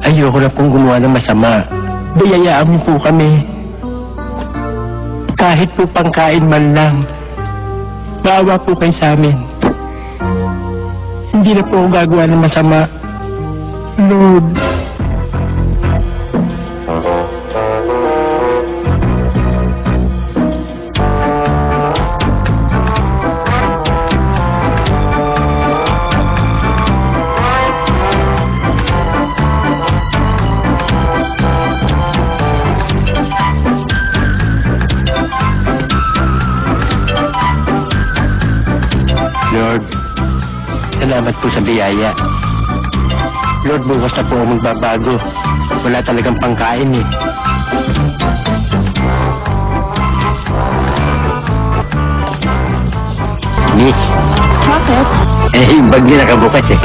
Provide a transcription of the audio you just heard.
Ayoko na pong gumawa ng masama. Bayayaan mo po kami. Kahit po pangkain man lang. Maawa po kayo sa amin. Hindi na po ako gagawa ng masama. Lord. Lord, salamat po sa biyaya. Lord, bukas na po ako magbabago. Wala talagang pangkain eh. Miss, Bakit? yung bag niya nakabukas eh.